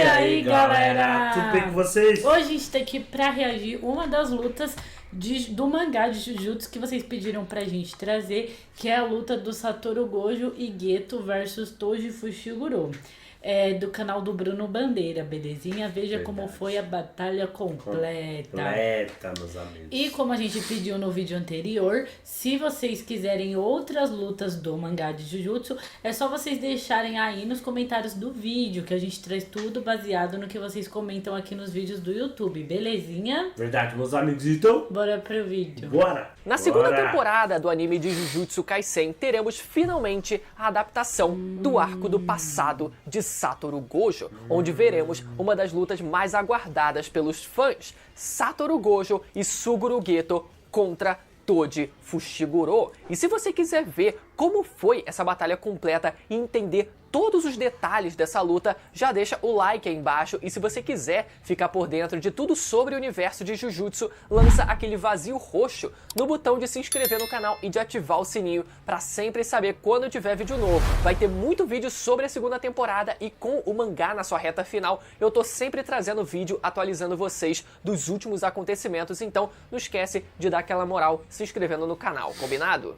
aí, galera? Tudo bem com vocês? Hoje a gente tá aqui pra reagir uma das lutas do mangá de Jujutsu que vocês pediram pra gente trazer, que é a luta do Satoru Gojo e Geto versus Toji Fushiguro. Do canal do Bruno Bandeira, belezinha? Veja como foi a batalha completa, meus amigos. E como a gente pediu no vídeo anterior, se vocês quiserem outras lutas do mangá de Jujutsu, é só vocês deixarem aí nos comentários do vídeo, que a gente traz tudo baseado no que vocês comentam aqui nos vídeos do YouTube, belezinha? Verdade, meus amigos, então... Bora pro vídeo. Bora! Na segunda temporada do anime de Jujutsu Kaisen, teremos finalmente a adaptação do arco do passado de Satoru Gojo, onde veremos uma das lutas mais aguardadas pelos fãs, Satoru Gojo e Suguru Geto contra Toji Fushiguro. E se você quiser ver como foi essa batalha completa e entender todos os detalhes dessa luta, já deixa o like aí embaixo, e se você quiser ficar por dentro de tudo sobre o universo de Jujutsu, lança aquele vazio roxo no botão de se inscrever no canal e de ativar o sininho para sempre saber quando tiver vídeo novo. Vai ter muito vídeo sobre a segunda temporada, e com o mangá na sua reta final, eu tô sempre trazendo vídeo atualizando vocês dos últimos acontecimentos, então não esquece de dar aquela moral se inscrevendo no canal, combinado?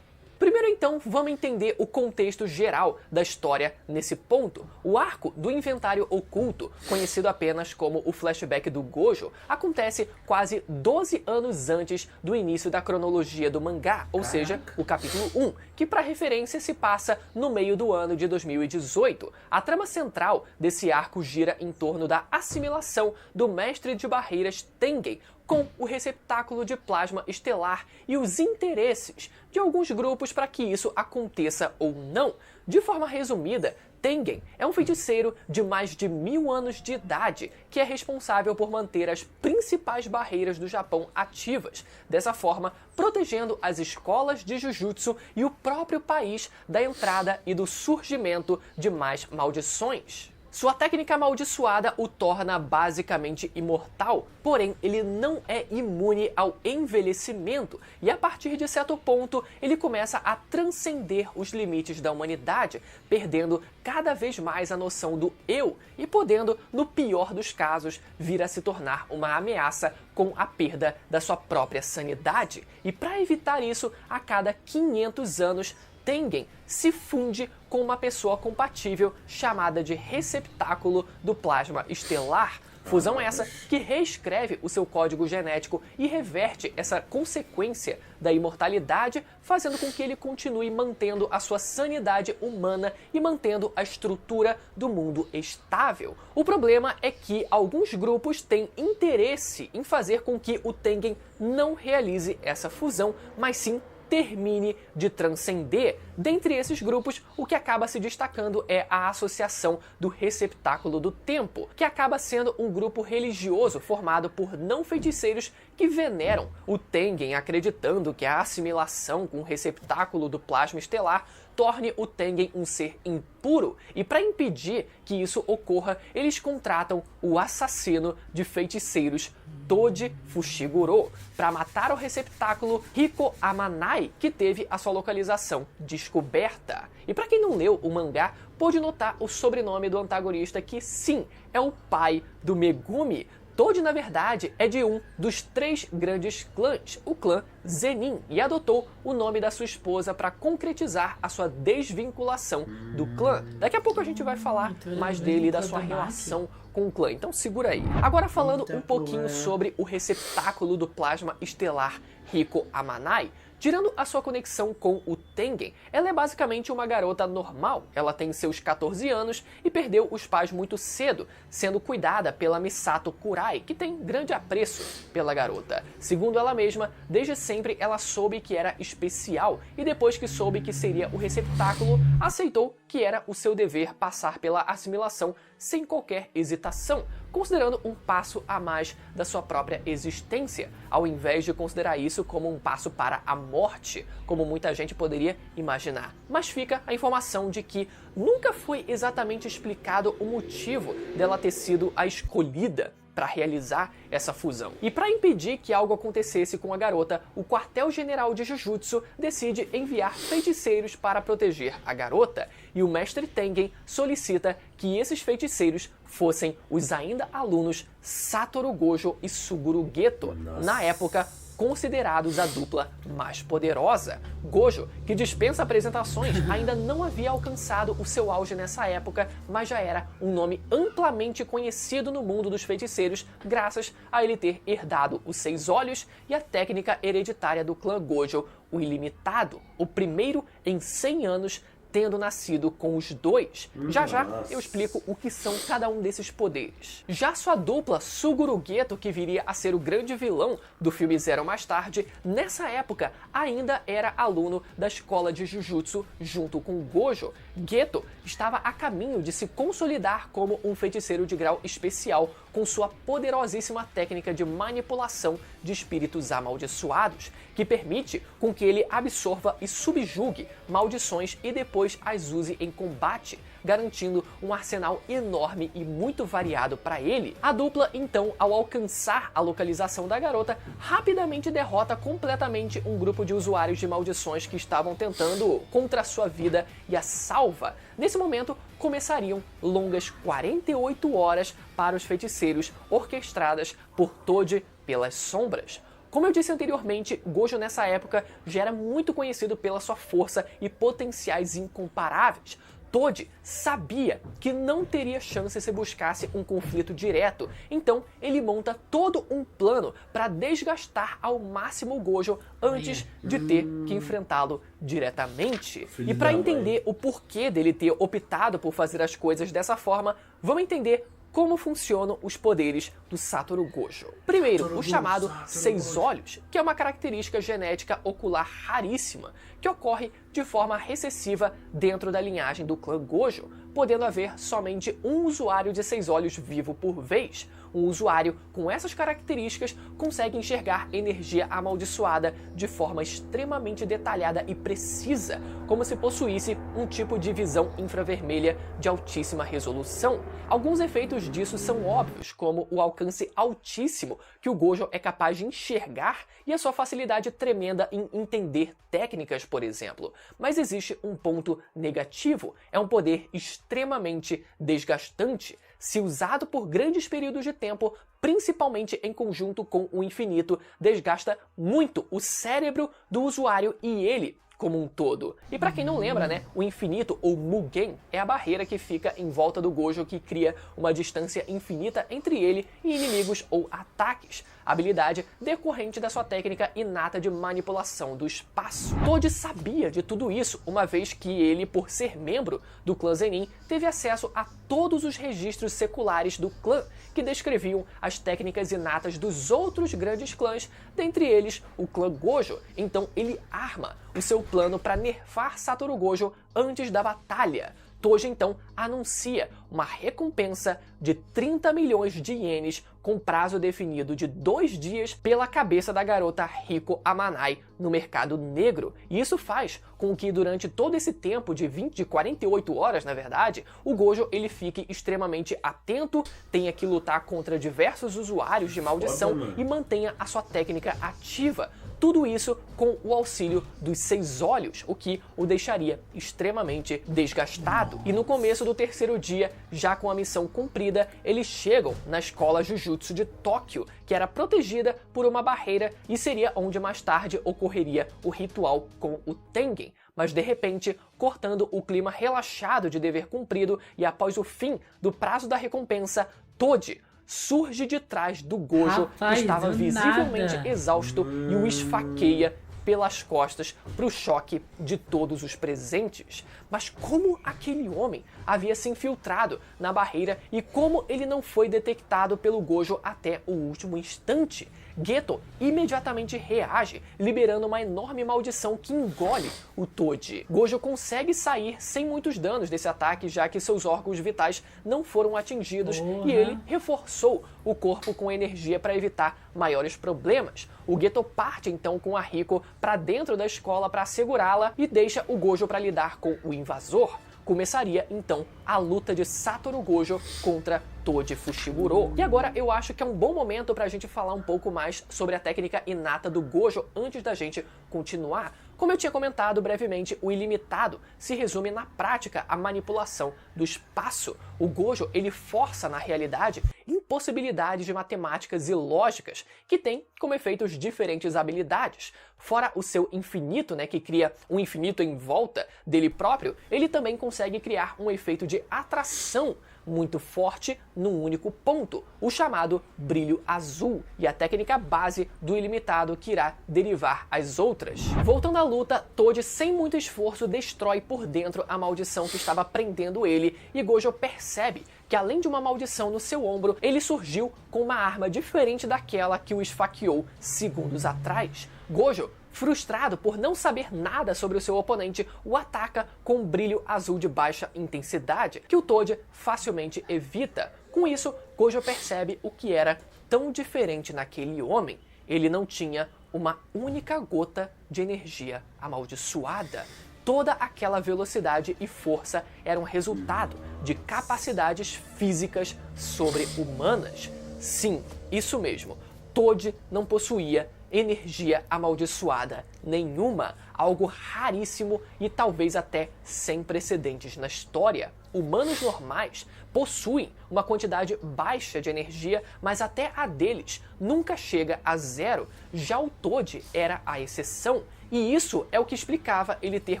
Primeiro então, vamos entender o contexto geral da história nesse ponto. O arco do Inventário Oculto, conhecido apenas como o flashback do Gojo, acontece quase 12 anos antes do início da cronologia do mangá, ou seja, o capítulo 1, que para referência se passa no meio do ano de 2018. A trama central desse arco gira em torno da assimilação do mestre de barreiras Tengen com o receptáculo de plasma estelar e os interesses de alguns grupos para que isso aconteça ou não. De forma resumida, Tengen é um feiticeiro de mais de 1000 anos de idade que é responsável por manter as principais barreiras do Japão ativas, dessa forma protegendo as escolas de Jujutsu e o próprio país da entrada e do surgimento de mais maldições. Sua técnica amaldiçoada o torna basicamente imortal, porém ele não é imune ao envelhecimento, e a partir de certo ponto ele começa a transcender os limites da humanidade, perdendo cada vez mais a noção do eu e podendo, no pior dos casos, vir a se tornar uma ameaça com a perda da sua própria sanidade. E para evitar isso, a cada 500 anos, Tengen se funde com uma pessoa compatível chamada de receptáculo do plasma estelar. Fusão essa que reescreve o seu código genético e reverte essa consequência da imortalidade, fazendo com que ele continue mantendo a sua sanidade humana e mantendo a estrutura do mundo estável. O problema é que alguns grupos têm interesse em fazer com que o Tengen não realize essa fusão, mas sim termine de transcender. Dentre esses grupos, o que acaba se destacando é a Associação do Receptáculo do Tempo, que acaba sendo um grupo religioso formado por não-feiticeiros que veneram o Tengen, acreditando que a assimilação com o receptáculo do plasma estelar torne o Tengen um ser impuro, e para impedir que isso ocorra, eles contratam o assassino de feiticeiros Toji Fushiguro para matar o receptáculo Hiko Amanai, que teve a sua localização descoberta. E para quem não leu o mangá, pode notar o sobrenome do antagonista, que sim, é o pai do Megumi. Toji, na verdade, é de um dos 3 grandes clãs, o clã Zenin, e adotou o nome da sua esposa para concretizar a sua desvinculação do clã. Daqui a pouco a gente vai falar mais dele e da sua relação com o clã, então segura aí. Agora falando um pouquinho sobre o receptáculo do plasma estelar Hiko Amanai. Tirando a sua conexão com o Tengen, ela é basicamente uma garota normal. Ela tem seus 14 anos e perdeu os pais muito cedo, sendo cuidada pela Misato Kurai, que tem grande apreço pela garota. Segundo ela mesma, desde sempre ela soube que era especial, e depois que soube que seria o receptáculo, aceitou que era o seu dever passar pela assimilação sem qualquer hesitação, considerando um passo a mais da sua própria existência, ao invés de considerar isso como um passo para a morte, como muita gente poderia imaginar. Mas fica a informação de que nunca foi exatamente explicado o motivo dela ter sido a escolhida para realizar essa fusão. E para impedir que algo acontecesse com a garota, o quartel-general de Jujutsu decide enviar feiticeiros para proteger a garota, e o mestre Tengen solicita que esses feiticeiros fossem os ainda alunos Satoru Gojo e Suguru Geto, na época considerados a dupla mais poderosa. Gojo, que dispensa apresentações, ainda não havia alcançado o seu auge nessa época, mas já era um nome amplamente conhecido no mundo dos feiticeiros, graças a ele ter herdado os 6 olhos e a técnica hereditária do clã Gojo, o Ilimitado, o primeiro em 100 anos, tendo nascido com os 2. Já eu explico o que são cada um desses poderes. Já sua dupla Suguru Geto, que viria a ser o grande vilão do filme Zero mais tarde, nessa época ainda era aluno da escola de Jujutsu junto com Gojo. Geto estava a caminho de se consolidar como um feiticeiro de grau especial com sua poderosíssima técnica de manipulação de espíritos amaldiçoados, que permite com que ele absorva e subjugue maldições e depois as use em combate, garantindo um arsenal enorme e muito variado para ele. A dupla, então, ao alcançar a localização da garota, rapidamente derrota completamente um grupo de usuários de maldições que estavam tentando contra a sua vida e a salva. Nesse momento, começariam longas 48 horas para os feiticeiros, orquestradas por Toji pelas sombras. Como eu disse anteriormente, Gojo nessa época já era muito conhecido pela sua força e potenciais incomparáveis. Toji sabia que não teria chance se buscasse um conflito direto, então ele monta todo um plano para desgastar ao máximo o Gojo antes de ter que enfrentá-lo diretamente. E para entender o porquê dele ter optado por fazer as coisas dessa forma, vamos entender como funcionam os poderes do Satoru Gojo. Primeiro, o chamado 6 olhos, que é uma característica genética ocular raríssima, que ocorre de forma recessiva dentro da linhagem do clã Gojo, podendo haver somente um usuário de 6 olhos vivo por vez. Um usuário com essas características consegue enxergar energia amaldiçoada de forma extremamente detalhada e precisa, como se possuísse um tipo de visão infravermelha de altíssima resolução. Alguns efeitos disso são óbvios, como o alcance altíssimo que o Gojo é capaz de enxergar e a sua facilidade tremenda em entender técnicas, por exemplo. Mas existe um ponto negativo: é um poder extremamente desgastante. Se usado por grandes períodos de tempo, principalmente em conjunto com o infinito, desgasta muito o cérebro do usuário e ele como um todo. E pra quem não lembra, né, o infinito, ou Mugen, é a barreira que fica em volta do Gojo que cria uma distância infinita entre ele e inimigos ou ataques, habilidade decorrente da sua técnica inata de manipulação do espaço. Toji sabia de tudo isso, uma vez que ele, por ser membro do clã Zenin, teve acesso a todos os registros seculares do clã, que descreviam as técnicas inatas dos outros grandes clãs, dentre eles o clã Gojo. Então ele arma o seu plano para nerfar Satoru Gojo antes da batalha. Toji então anuncia uma recompensa de 30 milhões de ienes com prazo definido de 2 dias pela cabeça da garota Riko Amanai no mercado negro. E isso faz com que durante todo esse tempo de 48 horas, na verdade, o Gojo ele fique extremamente atento, tenha que lutar contra diversos usuários de maldição e mantenha a sua técnica ativa. Tudo isso com o auxílio dos 6 olhos, o que o deixaria extremamente desgastado. E no começo do terceiro dia, já com a missão cumprida, eles chegam na escola Jujutsu de Tóquio, que era protegida por uma barreira e seria onde mais tarde ocorreria o ritual com o Tengen. Mas de repente, cortando o clima relaxado de dever cumprido e após o fim do prazo da recompensa, Toji surge de trás do Gojo, que estava visivelmente exausto, e o esfaqueia pelas costas para o choque de todos os presentes. Mas como aquele homem havia se infiltrado na barreira e como ele não foi detectado pelo Gojo até o último instante? Geto imediatamente reage, liberando uma enorme maldição que engole o Toji. Gojo consegue sair sem muitos danos desse ataque, já que seus órgãos vitais não foram atingidos e ele reforçou o corpo com energia para evitar maiores problemas. O Geto parte então com a Riko para dentro da escola para segurá-la e deixa o Gojo para lidar com o invasor. Começaria então a luta de Satoru Gojo contra Toji Fushiguro. E agora eu acho que é um bom momento pra gente falar um pouco mais sobre a técnica inata do Gojo antes da gente continuar. Como eu tinha comentado brevemente, o ilimitado se resume na prática à manipulação do espaço. O Gojo, ele força na realidade impossibilidades de matemáticas e lógicas que têm como efeitos diferentes habilidades. Fora o seu infinito, que cria um infinito em volta dele próprio, ele também consegue criar um efeito de atração muito forte num único ponto, o chamado brilho azul, e a técnica base do ilimitado que irá derivar as outras. Voltando à luta, Toad, sem muito esforço, destrói por dentro a maldição que estava prendendo ele, e Gojo percebe que, além de uma maldição no seu ombro, ele surgiu com uma arma diferente daquela que o esfaqueou segundos atrás. Gojo, frustrado por não saber nada sobre o seu oponente, o ataca com um brilho azul de baixa intensidade, que o Toad facilmente evita. Com isso, Gojo percebe o que era tão diferente naquele homem. Ele não tinha uma única gota de energia amaldiçoada. Toda aquela velocidade e força eram resultado de capacidades físicas sobre-humanas. Sim, isso mesmo. Toad não possuía energia amaldiçoada nenhuma, algo raríssimo e talvez até sem precedentes na história. Humanos normais possuem uma quantidade baixa de energia, mas até a deles nunca chega a zero. Já o Toad era a exceção, e isso é o que explicava ele ter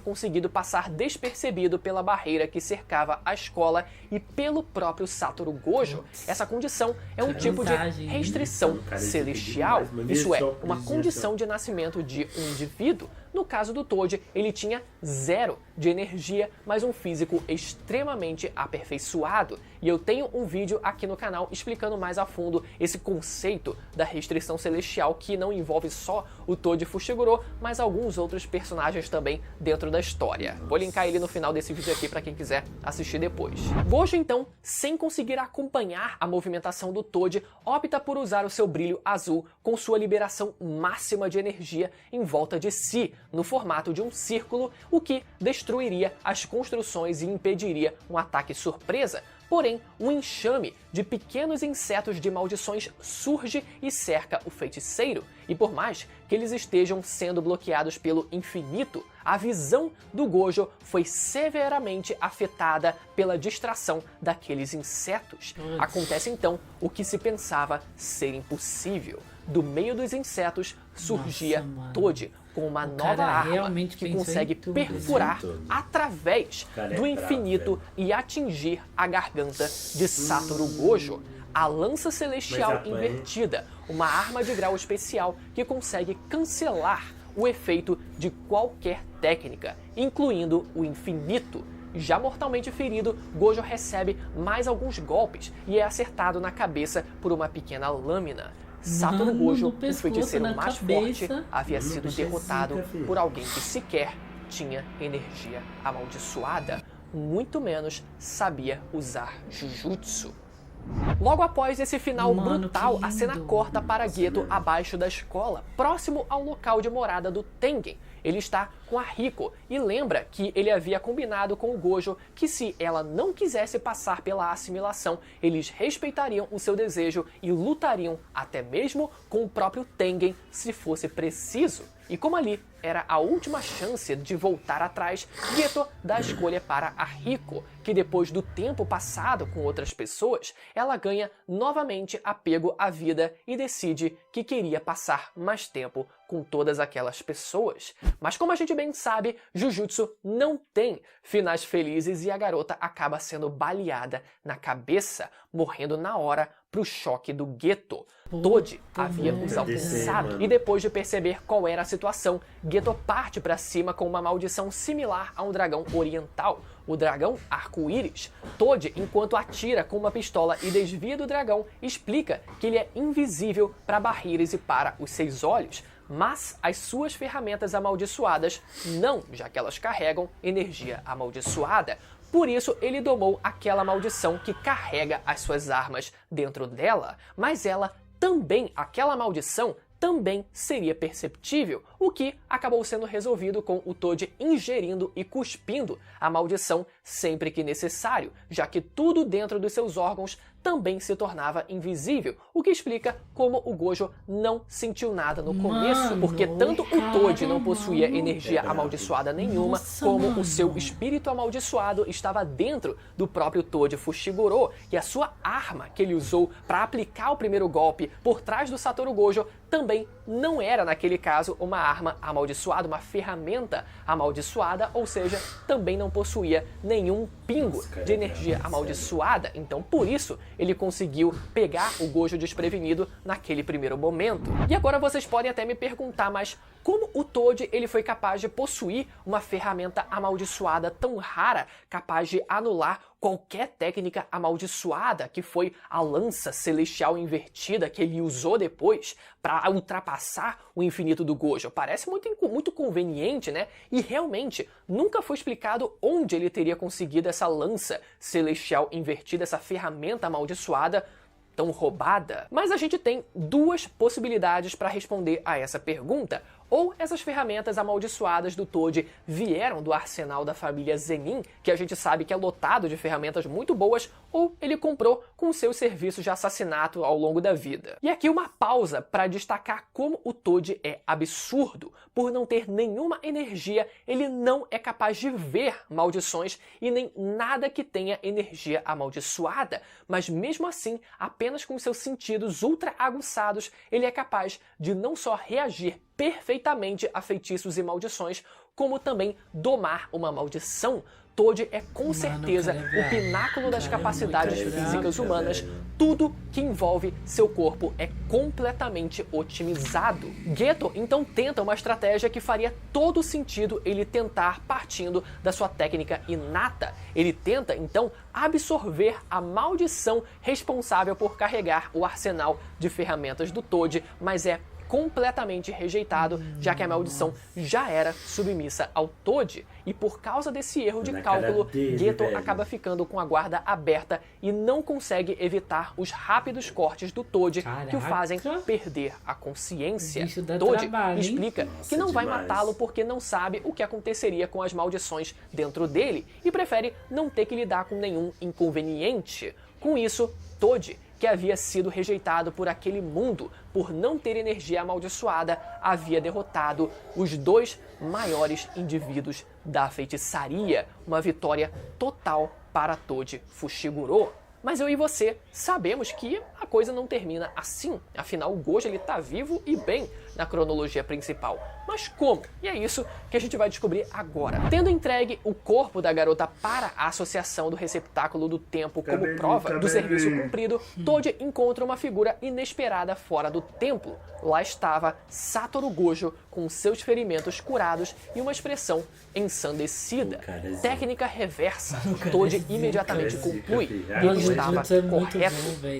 conseguido passar despercebido pela barreira que cercava a escola e pelo próprio Satoru Gojo. Essa condição é um tipo de restrição celestial, isso é, uma condição de nascimento de um indivíduo. No caso do Toad, ele tinha zero de energia, mas um físico extremamente aperfeiçoado. E eu tenho um vídeo aqui no canal explicando mais a fundo esse conceito da restrição celestial, que não envolve só o Toad Fushiguro, mas alguns outros personagens também dentro da história. Vou linkar ele no final desse vídeo aqui para quem quiser assistir depois. Gojo, então, sem conseguir acompanhar a movimentação do Toad, opta por usar o seu brilho azul com sua liberação máxima de energia em volta de si, no formato de um círculo, o que destruiria as construções e impediria um ataque surpresa. Porém, um enxame de pequenos insetos de maldições surge e cerca o feiticeiro, e por mais que eles estejam sendo bloqueados pelo infinito, a visão do Gojo foi severamente afetada pela distração daqueles insetos. Acontece então o que se pensava ser impossível. Do meio dos insetos surgia Toad com uma nova arma que consegue perfurar através do infinito e atingir a garganta de Satoru Gojo. A lança celestial invertida, uma arma de grau especial que consegue cancelar o efeito de qualquer técnica, incluindo o infinito. Já mortalmente ferido, Gojo recebe mais alguns golpes e é acertado na cabeça por uma pequena lâmina. Satoru Gojo, o feiticeiro mais forte, havia sido derrotado por alguém que sequer tinha energia amaldiçoada, muito menos sabia usar Jujutsu. Logo após esse final brutal, a cena corta para Geto abaixo da escola, próximo ao local de morada do Tengen. Ele está com a Riko e lembra que ele havia combinado com o Gojo que, se ela não quisesse passar pela assimilação, eles respeitariam o seu desejo e lutariam até mesmo com o próprio Tengen se fosse preciso. E como ali era a última chance de voltar atrás, Geto dá a escolha para a Riko, que depois do tempo passado com outras pessoas, ela ganha novamente apego à vida e decide que queria passar mais tempo com todas aquelas pessoas. Mas como a gente bem sabe, Jujutsu não tem finais felizes e a garota acaba sendo baleada na cabeça, morrendo na hora pro choque do Geto. Toad havia os alcançado e depois de perceber qual era a situação, Geto parte para cima com uma maldição similar a um dragão oriental, o dragão arco-íris. Toad, enquanto atira com uma pistola e desvia do dragão, explica que ele é invisível para barreiras e para os 6 olhos, mas as suas ferramentas amaldiçoadas não, já que elas carregam energia amaldiçoada. Por isso, ele domou aquela maldição que carrega as suas armas dentro dela, mas ela também, aquela maldição, também seria perceptível, o que acabou sendo resolvido com o Toad ingerindo e cuspindo a maldição sempre que necessário, já que tudo dentro dos seus órgãos também se tornava invisível, o que explica como o Gojo não sentiu nada no começo, porque tanto o Toad não possuía energia amaldiçoada nenhuma, como o seu espírito amaldiçoado estava dentro do próprio Toad Fushiguro, e a sua arma que ele usou para aplicar o primeiro golpe por trás do Satoru Gojo também não era, naquele caso, uma arma amaldiçoada, uma ferramenta amaldiçoada, ou seja, também não possuía nenhum pingo de energia amaldiçoada. Então, por isso, ele conseguiu pegar o Gojo desprevenido naquele primeiro momento. E agora vocês podem até me perguntar, mas como o Toad ele foi capaz de possuir uma ferramenta amaldiçoada tão rara, capaz de anular qualquer técnica amaldiçoada, que foi a lança celestial invertida que ele usou depois para ultrapassar o infinito do Gojo? Parece muito conveniente, né? E realmente nunca foi explicado onde ele teria conseguido essa lança celestial invertida, essa ferramenta amaldiçoada tão roubada. Mas a gente tem duas possibilidades para responder a essa pergunta. Ou essas ferramentas amaldiçoadas do Toad vieram do arsenal da família Zenin, que a gente sabe que é lotado de ferramentas muito boas, ou ele comprou com seus serviços de assassinato ao longo da vida. E aqui uma pausa para destacar como o Toad é absurdo. Por não ter nenhuma energia, ele não é capaz de ver maldições e nem nada que tenha energia amaldiçoada. Mas mesmo assim, apenas com seus sentidos ultra aguçados, ele é capaz de não só reagir perfeitamente a feitiços e maldições, como também domar uma maldição. Toad é com certeza o pináculo das capacidades físicas humanas. Tudo que envolve seu corpo é completamente otimizado. Geto então tenta uma estratégia que faria todo sentido ele tentar partindo da sua técnica inata. Ele tenta então absorver a maldição responsável por carregar o arsenal de ferramentas do Toad, mas é completamente rejeitado, já que a maldição já era submissa ao Toad, e por causa desse erro de cálculo, Geto acaba ficando com a guarda aberta e não consegue evitar os rápidos cortes do Toad que o fazem perder a consciência. Toad explica que não vai matá-lo porque não sabe o que aconteceria com as maldições dentro dele e prefere não ter que lidar com nenhum inconveniente. Com isso, Toad, que havia sido rejeitado por aquele mundo por não ter energia amaldiçoada, havia derrotado os dois maiores indivíduos da feitiçaria. Uma vitória total para Toad Fushiguro. Mas eu e você sabemos que a coisa não termina assim. Afinal, o Gojo ele tá vivo e bem na cronologia principal. Mas como? E é isso que a gente vai descobrir agora. Tendo entregue o corpo da garota para a Associação do Receptáculo do Tempo como prova do serviço cumprido, Toad encontra uma figura inesperada fora do templo. Lá estava Satoru Gojo com seus ferimentos curados e uma expressão ensandecida. Técnica reversa. Toad imediatamente conclui que ele estava correto.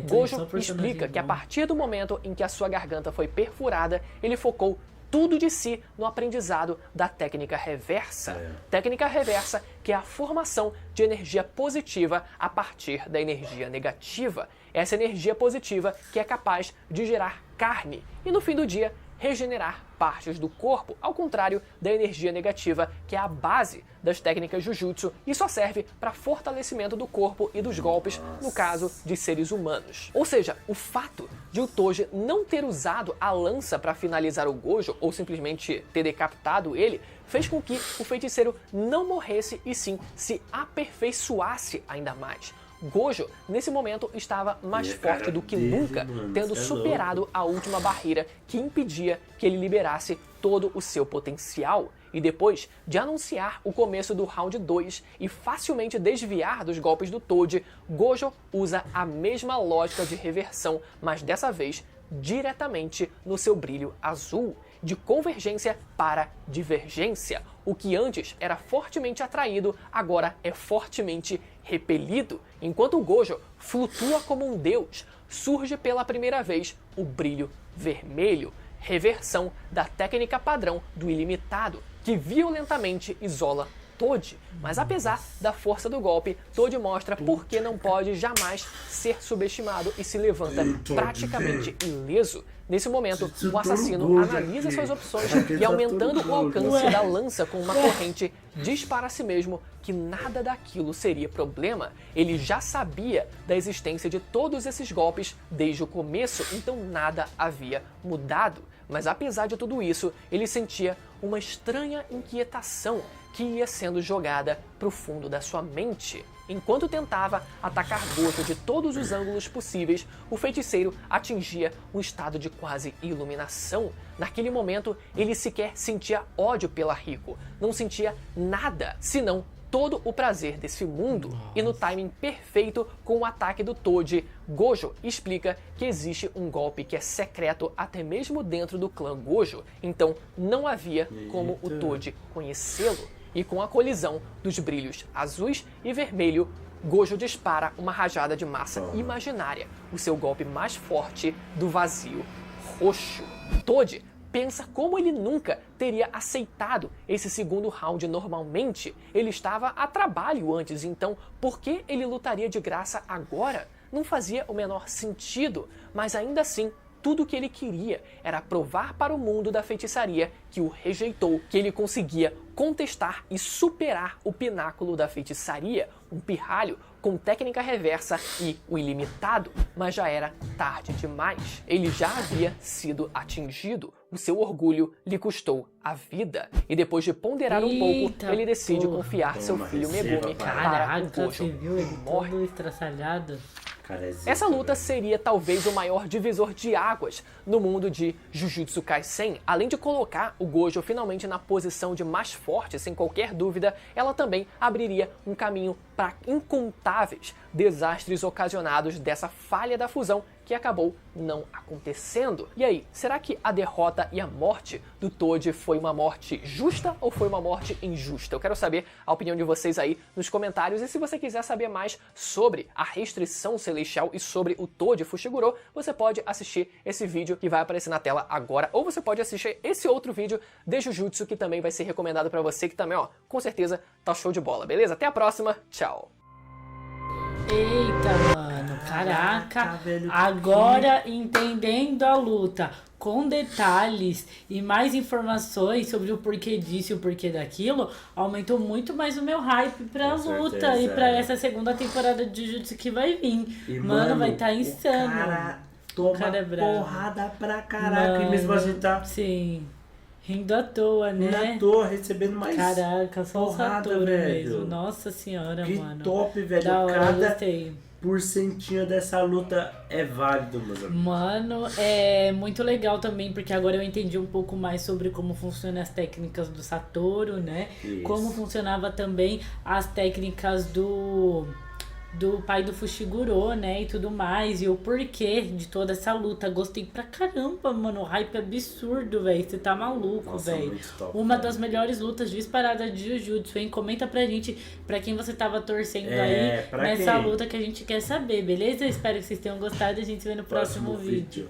Gojo explica que a partir do momento em que a sua garganta foi perfurada, ele focou tudo de si no aprendizado da técnica reversa. Técnica reversa que é a formação de energia positiva a partir da energia negativa. Essa energia positiva que é capaz de gerar carne e no fim do dia regenerar partes do corpo, ao contrário da energia negativa, que é a base das técnicas Jujutsu e só serve para fortalecimento do corpo e dos golpes, no caso de seres humanos. Ou seja, o fato de o Toji não ter usado a lança para finalizar o Gojo, ou simplesmente ter decapitado ele, fez com que o feiticeiro não morresse e sim se aperfeiçoasse ainda mais. Gojo, nesse momento, estava mais forte do que nunca, tendo superado a última barreira que impedia que ele liberasse todo o seu potencial. E depois de anunciar o começo do round 2 e facilmente desviar dos golpes do Toad, Gojo usa a mesma lógica de reversão, mas dessa vez diretamente no seu brilho azul, de convergência para divergência. O que antes era fortemente atraído, agora é fortemente repelido. Enquanto o Gojo flutua como um deus, surge pela primeira vez o brilho vermelho, reversão da técnica padrão do ilimitado, que violentamente isola Toji. Mas apesar da força do golpe, Toji mostra por que não pode jamais ser subestimado e se levanta praticamente ileso. Nesse momento, o assassino analisa suas opções e, aumentando o alcance da lança com uma corrente, diz para si mesmo que nada daquilo seria problema. Ele já sabia da existência de todos esses golpes desde o começo, então nada havia mudado. Mas apesar de tudo isso, ele sentia uma estranha inquietação que ia sendo jogada para o fundo da sua mente. Enquanto tentava atacar Gojo de todos os ângulos possíveis, o feiticeiro atingia um estado de quase iluminação. Naquele momento, ele sequer sentia ódio pela Rico, não sentia nada, senão todo o prazer desse mundo. E no timing perfeito com o ataque do Toji, Gojo explica que existe um golpe que é secreto até mesmo dentro do clã Gojo, então não havia como o Toji conhecê-lo. E com a colisão dos brilhos azuis e vermelho, Gojo dispara uma rajada de massa imaginária, o seu golpe mais forte do vazio roxo. Toji pensa como ele nunca teria aceitado esse segundo round normalmente. Ele estava a trabalho antes, então por que ele lutaria de graça agora? Não fazia o menor sentido, mas ainda assim, tudo o que ele queria era provar para o mundo da feitiçaria que o rejeitou, que ele conseguia contestar e superar o pináculo da feitiçaria, um pirralho com técnica reversa e o ilimitado, mas já era tarde demais. Ele já havia sido atingido. O seu orgulho lhe custou a vida. E depois de ponderar um pouco, ele decide confiar seu filho Megumi para o Gojo. Você viu ele todo estraçalhado? Essa luta seria talvez o maior divisor de águas no mundo de Jujutsu Kaisen. Além de colocar o Gojo finalmente na posição de mais forte, sem qualquer dúvida, ela também abriria um caminho para incontáveis desastres ocasionados dessa falha da fusão que acabou não acontecendo. E aí, será que a derrota e a morte do Toji foi uma morte justa ou foi uma morte injusta? Eu quero saber a opinião de vocês aí nos comentários, e se você quiser saber mais sobre a restrição celestial e sobre o Toji Fushiguro, você pode assistir esse vídeo que vai aparecer na tela agora, ou você pode assistir esse outro vídeo de Jujutsu que também vai ser recomendado pra você, que também, ó, com certeza tá show de bola, beleza? Até a próxima, tchau! Eita, mano, caraca, agora entendendo a luta com detalhes e mais informações sobre o porquê disso e o porquê daquilo, aumentou muito mais o meu hype pra luta e pra essa segunda temporada de Jujutsu que vai vir. E, mano, vai estar insano. O cara toma porrada pra caraca, mano, e mesmo assim tá... Sim. Rindo à toa, né? Rindo à toa, recebendo mais caraca, só o Satoru velho. mesmo. Nossa senhora, que mano. top, velho. Da hora, cada gostei. porcentinho dessa luta é válido, meus amigos. Mano, é muito legal também, porque agora eu entendi um pouco mais sobre como funcionam as técnicas do Satoru, né? Isso. Como funcionava também as técnicas do pai do Fushiguro, né, e tudo mais, e o porquê de toda essa luta. Gostei pra caramba, mano, o hype absurdo, velho, você tá maluco, velho. Uma das melhores lutas disparadas de Jujutsu, hein? Comenta pra gente, pra quem você tava torcendo aí nessa luta, que a gente quer saber, beleza? Espero que vocês tenham gostado e a gente se vê no próximo vídeo.